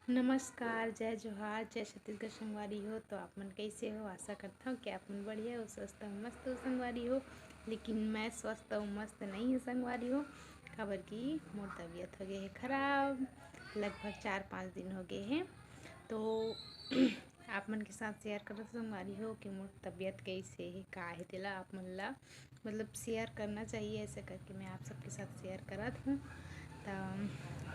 नमस्कार, जय जोहार, जय छत्तीसगढ़ संगवारी हो। तो आप मन कैसे हो? आशा करता हूँ कि आप मन बढ़िया हो, स्वस्थ हो, मस्त हो संगवारी हो। लेकिन मैं स्वस्थ और मस्त नहीं हूँ संगवारी हो, खबर की मोर तबीयत हो गई है खराब। लगभग 4-5 दिन हो गए हैं। तो आप मन के साथ शेयर करत संगवारी हो कि मोर तबीयत कैसे है, का है तेला आप मन ला मतलब शेयर करना चाहिए। ऐसे करके मैं आप सबके साथ शेयर करत हूँ। तो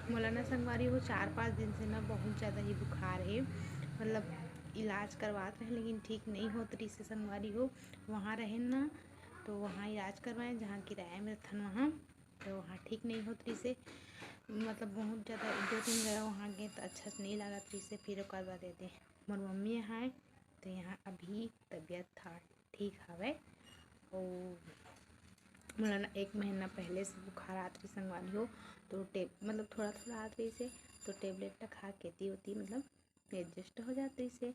मोला ना संगवारी हो 4-5 दिन से ना बहुत ज़्यादा ही बुखार है। मतलब इलाज करवात रहे लेकिन ठीक नहीं होत रही से संगवारी हो। वहाँ रहे ना तो वहाँ इलाज करवाएं जहाँ किराया में थन वहाँ, तो वहाँ ठीक नहीं होत रही से। मतलब बहुत ज़्यादा 2-3 जगह वहाँ गए तो अच्छा से नहीं लागत रही से। फिर ओकर बाद देते मोर मम्मी यहाँ है तो यहाँ अभी तबीयत था ठीक हवे। और मोला ना 1 महीना पहले से बुखार आत रही संगवारी हो। तो मतलब थोड़ा थोड़ा आत रही से तो टेबलेट ला खा के ती होती मतलब एडजस्ट हो जात रही से।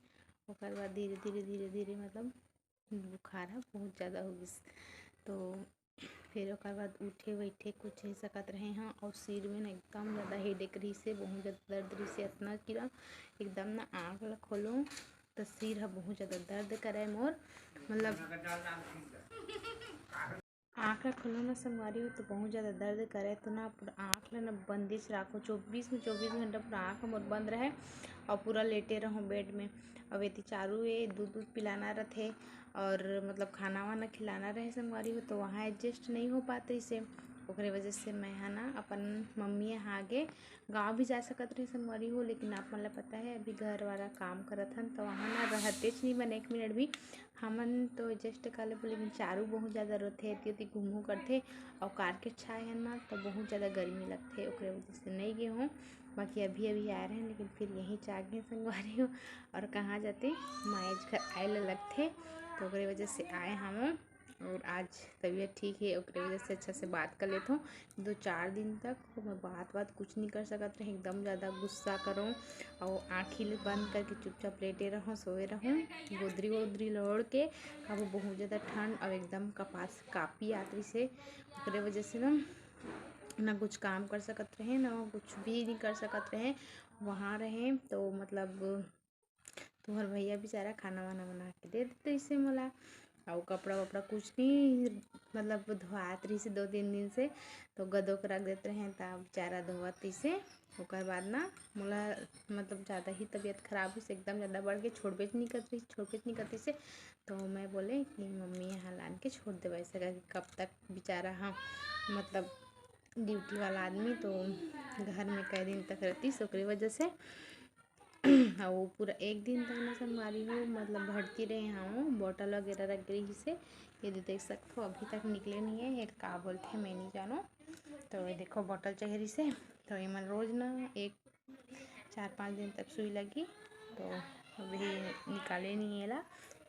ओकर बाद धीरे धीरे मतलब बुखार है बहुत ज़्यादा हो गइस। तो फिर ओकर बाद उठे बैठे कुछ नहीं सकत रहे हैं। और सिर में ना एकदम ज़्यादा हेडेक रही से, बहुत ज़्यादा दर्द रही से। इतना कि ना एकदम ना आँख ला खोलो तो सिर है बहुत ज़्यादा दर्द करे मोर। मतलब आँख ला खोलो ना संगवारी हो तो बहुत ज़्यादा दर्द करे। तो ना पूरा आँख ला ना बंदिश राखो, 24 घंटा पूरा आँख मोर बंद रहे और पूरा लेटे रहो बेड में। अब एती चारू ए दूध पिलाना रथे और मतलब खाना वाना खिलाना रहे संगवारी हो। तो वहाँ एडजस्ट नहीं हो पात रही से। ओकरे वजह से मैं है ना अपन मम्मी यहाँ आगे गाँव भी जा सकत रही संगवारी हो। लेकिन आप मन ला पता है अभी घर वाला काम करत हन तो वहाँ ना रहतेच नहीं बन 1 मिनट भी। हमन तो एडजस्ट कर लेबो लेकिन चारू बहुत ज़्यादा रोथे, एती घूमू करथे और कार के छाए है ना तो बहुत ज़्यादा गर्मी लगथे। ओकरे वजह से नहीं गए हूँ। बाकी अभी आए रहे हैं लेकिन फिर यहीं चाह संगवारी हो। और कहाँ जाते माएज घर आए ला लगथे तो ओकरे वजह से आए हम। और आज तबीयत ठीक है ओकरे वजह से अच्छा से बात कर लेता हूँ। 2-4 दिन तक तो मैं बात कुछ नहीं कर सकत रहे, एकदम ज़्यादा गुस्सा करूँ और आँखी बंद करके चुपचाप लेटे रहूँ, सोए रहूँ, गोदरी वोदरी लोड़ के। अब बहुत ज़्यादा ठंड और एकदम कपास कापी आती से। ओकरे वजह से ना कुछ काम कर सकत रहे ना कुछ भी नहीं कर सकत रहे। वहाँ रहे तो मतलब तुम्हार भैया बेचारा खाना वाना बना के दे देते इसे मोला। और कपड़ा वपड़ा कुछ नहीं मतलब धोआत रही से 2-3 दिन से। तो गदो के रख देते रहे तब बेचारा धोवत इसे। ओकर बाद ना मोला मतलब ज़्यादा ही तबीयत खराब हुई से, एकदम ज़्यादा बढ़ के छोड़बेच नहीं करती से। तो मैं बोले कि मम्मी यहाँ लान के छोड़ देवा ऐसा करके कब तक बेचारा। हाँ मतलब ड्यूटी वाला आदमी तो घर में कई दिन तक रहती ओकरे वजह से। और वो पूरा 1 दिन तक ना संगवारी हो मतलब भटती रहे हाँ बॉटल वगैरह रख रही से। ये देख सकते हो अभी तक निकले नहीं है, ये का बोलते मैं नहीं जानो। तो ये देखो बॉटल चेहरी से। तो ये मन रोज ना 4-5 दिन तक सुई लगी तो अभी निकाले नहीं है ला।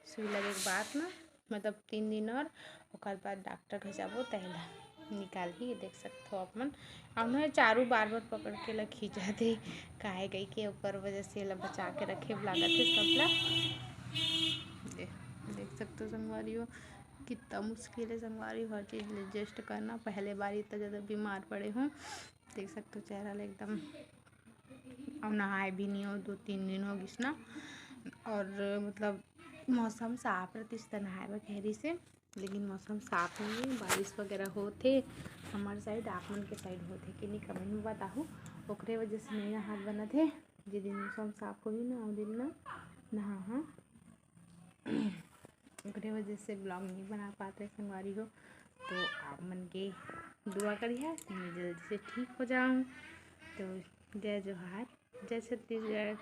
सुई लगे के बाद ना मतलब 3 दिन और ओकर बाद डॉक्टर घर जाबो तहला निकाल ही। देख सकते हो आप मन। और ना चारू बार पकड़ के ला खींचा दे काहे गई के ओकर वजह से ला बचा के रखे लागत है सबला। देख सकते हो संगवारी हो कितना मुश्किल है संगवारी हो हर चीज़ एडजस्ट करना। पहले बार इतना ज़्यादा बीमार पड़े हूँ। देख सकते हो चेहरा ला एकदम। अब नहाए भी नहीं हो 2-3 दिन हो गइस ना। और मतलब मौसम साफ रहती तो नहाए बर कहरी से। लेकिन मौसम साफ नहीं है, बारिश वगैरह होते हमारे साइड। आप मन के साइड होते कि नहीं कमेंट में बताओ। ओकरे वजह से नहीं नहात बनत है। जिस दिन मौसम साफ होगी ना उस दिन ना नहा ओकरे वजह से ब्लॉग नहीं बना पाते संगवारी हो। तो आप मन के दुआ करिए कि मैं जल्दी से ठीक हो जाऊँ। तो जय जोहार, जय छत्तीसगढ़।